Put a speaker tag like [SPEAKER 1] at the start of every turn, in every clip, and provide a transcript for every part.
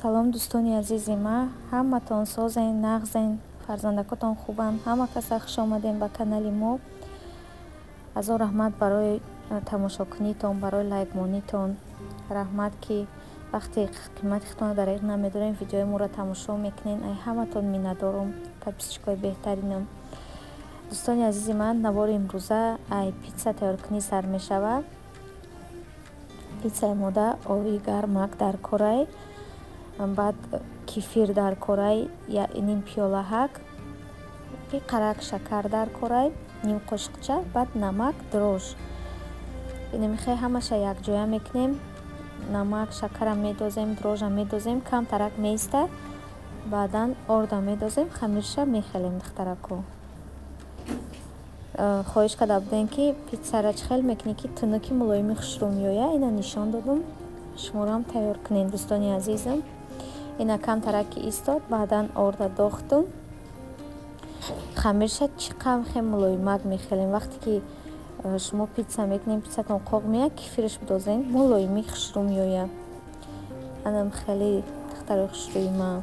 [SPEAKER 1] салом дӯстони азизи ман, ҳаматон созен, нағзен, фарзандакотон хубанд, ҳама каса хуш омадем ба канали мо. Азо раҳмат барои тамошокунитон, барои лайкмонитон. Раҳмат ки вақте қимати худтонро дар иғ намедорем, видеои моро тамошо мекунен. Ай ҳаматон миннатдорум, подписчикои беҳтаринам. дӯстони азизи ман, навори имрӯза ай питса тайёркунӣ сар мешавад. питсаи мода ови гармак дар корай, баъд кефир дар корай, ним пиёла ҳак, қарак шакар дар корай, ним қошиқча, баъд намак, дрож. Мехоҳ ҳамаша якҷоя мекунем. Намак, шакарам медозем, дрожам медозем, кам тарак меиста, баъдан орда медозем, хамирша мехелем духтарако. хоҳиш карда будем ки питсара чӣ хел мекунем ки тунуки мулоими хушрӯ меоя. Ина нишон додум, шуморам тайёр кунем дӯстони азизам. Ина кам тараки истод, баъдан орда дохтум. хамирша чӣ қавхе мулоимак мехелем. вақте ки шумо питса мекунем, питсатон қоқ меяд, кефирш бидозем, мулоими хушрӯ меоя. анам хеле духтарои хушрӯи ман.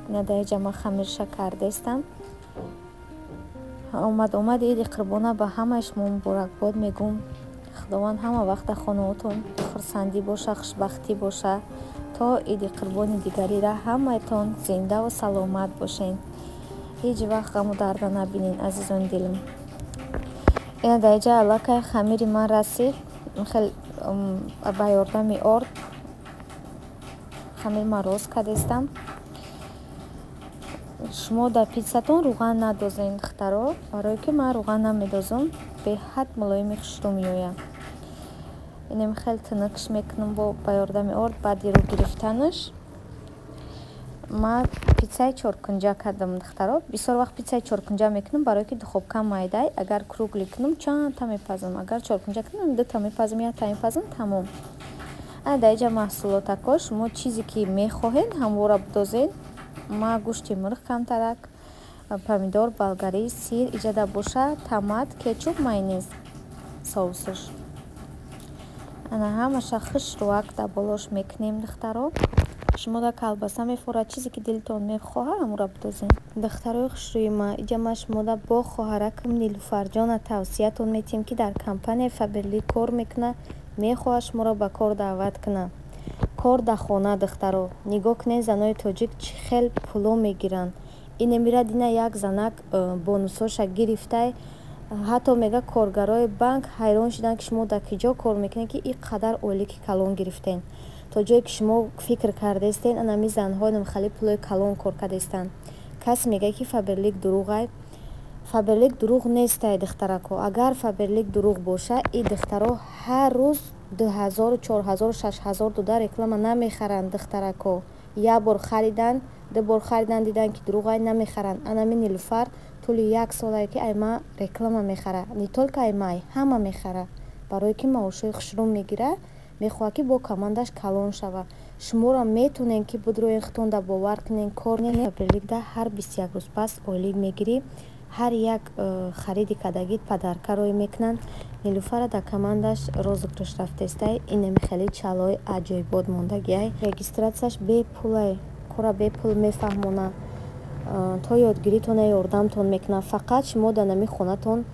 [SPEAKER 1] ина даиҷа ман хамирша кардестам. омади иди қурбона ба ҳамаи шумо муборакбод мегум. худованд ҳама вақта хонаотон хурсандӣ боша, хушбахтӣ боша. то иди қурбони дигарира ҳамаатон зиндаву саломат бошен. ҳеҷ вақт ғаму дарда набинен азизони дилам. ина даиҷа аллакай хамири ман расид. хел ба ёрдами орд хамир ман рост кардестам. шумо дар питсатон руған надозен духтаро, барое ки ман руған намедозам, беҳад мулоими хушрӯ меоя. инем хел тунукш мекунам ба ёрдами орд. баъди рӯ гирифтанаш ман питсаи чоркунҷа кардам духтаро. бисёр вақт питсаи чоркунҷа мекунам, барое ки духобка майдай. агар кругли кунам чандта мепазам, агар чоркунҷа кунам дута мепазам, якта мепазам, тамом. даиҷа маҳсулотако шумо чизе ки мехоҳед ҳамвора бидозед. ман гӯшти мурғ камтарак, помидор, болгарӣ, сир иҷада боша, томат, кетчуп, майонез соусаш. ана ҳамаша хушрӯак дар болош мекунем духтаро. шумо дар колбаса мефорад, чизе ки дилтон мехоҳад ҳамура бидозем. духтарои хушрӯи ман, иҷа ма шумода бо хоҳаракам Нилуфарҷона тавсиятон метиҳем ки дар компанияи Фаберлик кор мекуна, мехоҳад шуморо ба кор даъват куна. кор дар хона духтаро. нигоҳ кунед занои тоҷик чӣ хел пуло мегиранд. ине мирад ина як занак бонусоша гирифтай. ҳатто мега коргарои банк ҳайрон шуданд ки шумо дар киҷо кор мекунед ки ин қадар ойлики калон гирифтен. то ҷое ки шумо фикр кардестен анами занҳои намхали пулои калон кор кардестанд. касе мегӯяд ки Фаберлик дурӯғай. Фаберлик дурӯғ нестай духтарако. агар Фаберлик дурӯғ боша, ин духтаро ҳар рӯз 2000, 4000, 6000 дода реклама намехаранд духтарако. як бор харидан, ду бор харидан, дидан ки дурӯғай, намехаранд. анами Нилуфар тӯли як солае ки ай ма реклама мехара. не толка ай май, ҳама мехара. барое ки маошҳои хушрӯ мегира, мехоҳад ки бо командаш калон шава. шуморо метонен ки будроен худтон да бовар кунен кор не Фаберлик да ҳар 21 рӯз пас ойлик мегирӣ. ҳар як хариди кардагит падаркарои мекунанд. Нилуфара да командаш розыгрыш рафтестай. инем хеле чалои аҷоибот мондагиай. регистратсияш бепулай, кора бепул мефаҳмона. то ёдгиритона ёрдамтон мекунад. фақат шумо дар нами хонатон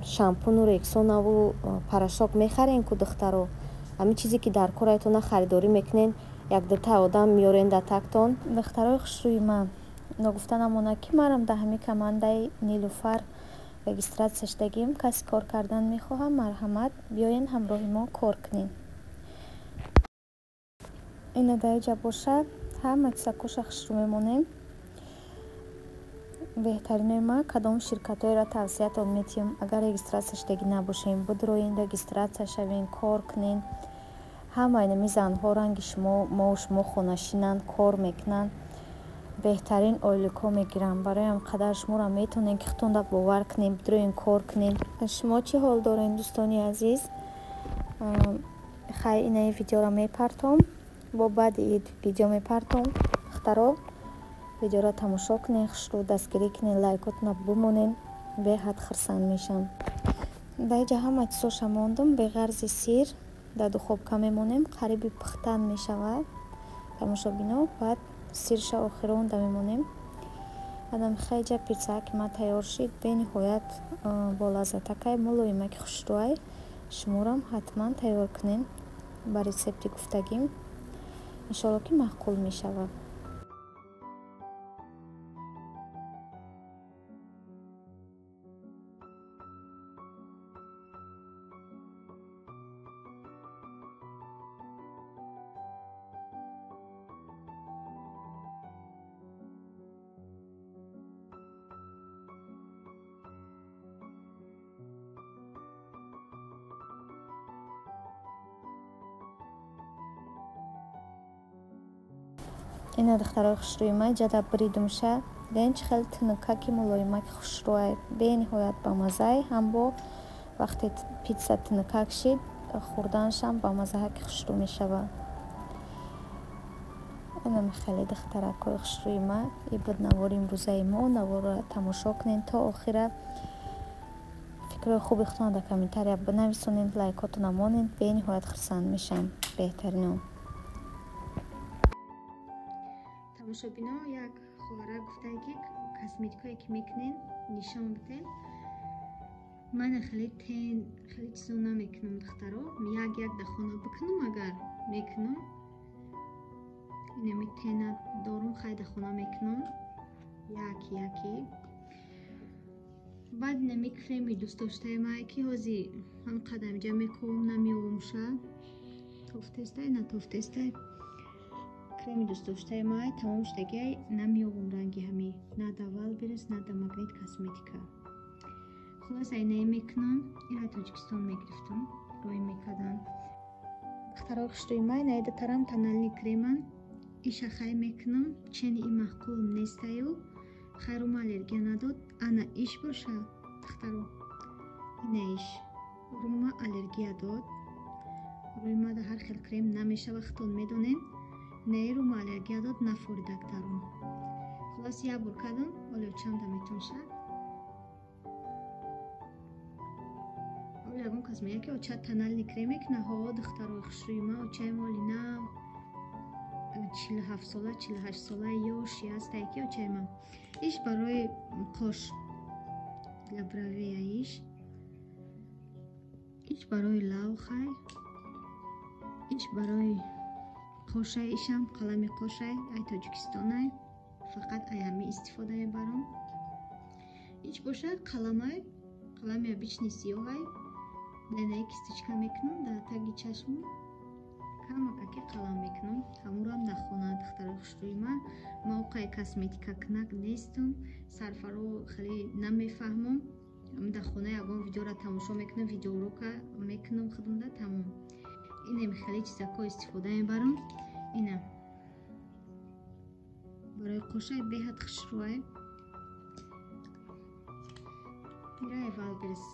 [SPEAKER 1] шампуну рексонаву порошок мехарен ку духтаро. ҳамин чизе ки дар корайтона харидорӣ мекунен, як дута одам меорен дар тактон. духтарои хушрӯи ман, ногуфта намонад ки манам дар ҳамин командаи Нилуфар регистратсия шудагим. касе кор кардан мехоҳад, марҳамат, биёен ҳамроҳи мо кор кунен. ина даиҷа боша, ҳама чизакоша хушрӯ мемонем. беҳтаринои ман кадом ширкатҳоеро тавсиятон метиҳам. агар регистратсия шудагӣ набошем, бидроен регистратсия шавен, кор кунен. ҳама инами занҳо ранги шумо, моу шумо хонашинанд, кор мекунанд, беҳтарин ойликҳо мегиранд. барои ҳам қадар шуморо метонем ки худтон да бовар кунем, бидроен кор кунем. шумо чӣ ҳол дорен дӯстони азиз? хай инаи видеоро мепартом, бо баъди видео мепартом. духтаро видеоро тамошо кунен, хушрӯ дастгирӣ кунен, лайкотона бимонен. беҳад хурсанд мешам. даиҷа ҳама чизоша мондум. бе ғарзи сир дар духобка мемонем, қариби пухтан мешавад. тамошобино. Баъд сирша охира монда мемонем. Адам хайҷа пицца ки ма тайёр шид бениҳоят болаззатакай мулоимаки хушрӯай. Шуморам ҳатман тайёр кунем ба рецепти гуфтагим. Иншоалло ки маъқул мешавад. Ина духтарои хушрӯйма ҷада бридумша ден чӣ хел тинукаки мулоимаки хушрӯай бениҳоят бамаззаи ҳам бо вақте пицца тинукак шид хӯрданашам бамаззаҳаки хушрӯ мешавад. Ина хеле духтаракои хушрӯйма ин буд навори имрӯзаи мо. Навора тамошо кунед то охира. фикрҳои хуби худтон дар комментария бинависонед, лайкотона монед. бениҳоят хурсанд мешам. беҳтаринон. тамошобино як хоҳара гуфтае ки косметикое ки мекунен нишон бидем. ман хеле тен хеле чизо намекунам духтаро. як дар хона бикунам агар мекунам. инами тена дорум хай дар хона мекунам. яки баъд инами креми дӯстдоштаи мае ки ҳозир ҳам қадамҷа мекунам намеомуша тофтестай на тофтестай креми дӯстдоштаи мае тамом шудагиай намеёвум ранги ҳами на да Wildberries на да Magnet Cosmetica. хулос айнае мекунам. ира Тоҷикистон мегирифтам рои мекардам. духтарои хушрӯйма айнае датарам тональни креман иша хай мекунам. чени и маъқул нестаю хайрума аллергия надод. ана иш боша духтаро ина иш рума аллергия дод. рӯйма да ҳар хел крем намешава хитон медонен. нейрума аллергия дод нафоридак дарум. хулос як бор кардам олё чанда метонша. олё ягон кас мега ки оча тональни креме ки наҳо духтарои хушрӯйма очаи моли нав 47 сола 48 сола ёш ҳастае ки очаи ман иш барои қош для бровея иш барои лавхай иш барои қошай ишам қалами қошай ай Тоҷикистонай фақат ай ҳами истифода мебарам. иш боша қалами обични сиёҳай данаи кисточка мекунам дар таги чашму камакаки қалам мекунам. ҳамурам дар хона духтарои хушрӯйма мавқеи косметика кунак нестум. сарфаро хеле намефаҳмам. дар хона ягон видеоро тамошо мекунам видеоурока мекунам худумда тамом. инами хеле чизако истифода мебарам. ина барои қошай беҳад хушрӯай. ираи Wildberries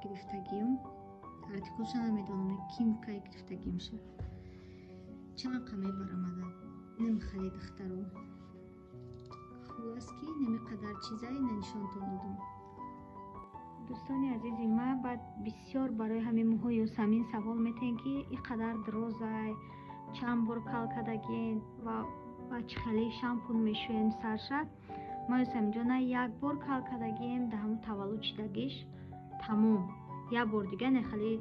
[SPEAKER 1] гирифтагиюм артикулша намедонам кимикаи гирифтагимша чанқа мебарам ада нами хеле духтаро. хулос ки нами қадар чизай нанишонтон додам. дӯстони азизи ма баъд бисёр барои ҳамин моҳои ёсамин савол метаҳем ки ин қадар дурозай чанд бор кал кардагин ва чӣ хеле шампун мешӯем сарша. ма ёсаминҷона як бор кал кардагим дар ҳамун таваллуд шидагиш тамом. як бор дига не хеле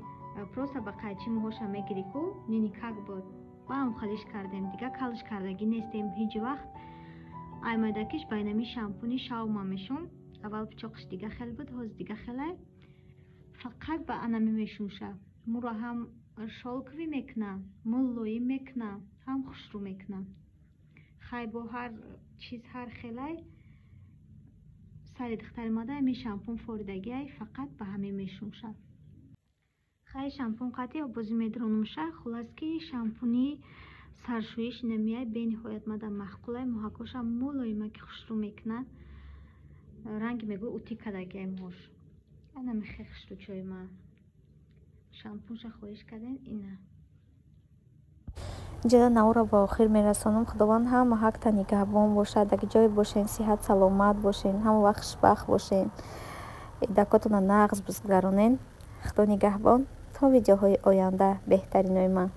[SPEAKER 1] просто ба қайчи моҳоша мегирӣ ку нини как буд ба ҳам халиш кардем дига калш кардагӣ нестем ҳеҷ вақт. аймайдакиш байнами шампуни шаума мешум. аввал пичоқиш дига хел буд ҳозир дига хелай фақат ба анами мешумша. муро ҳам шолковӣ мекуна мулоим мекуна ҳам хушрӯ мекуна. хай бо ҳар чиз ҳар хелай сари духтари мада ами шампун форидагиай фақат ба ҳамин мешумша. хай шампун қатъи обозӣ медронумша. хулас ки шампуни саршӯиш намияй бениҳоят мада маъқулай моҳакоша мулоимаки хушрӯ мекунад. ранги мегӯ ути кадагиай мош анами хеле хушрӯчои ма шампунша хоҳиш кардем. ина ҷада навора ба охир мерасонам. худованд ҳама ҳақта нигаҳбон бошад. дар ҷое бошен сиҳат саломат бошен ҳама вақт хушбахт бошен дакотона нағз бигузаронен. худо нигаҳбон то видеоҳои оянда. беҳтаринои ман.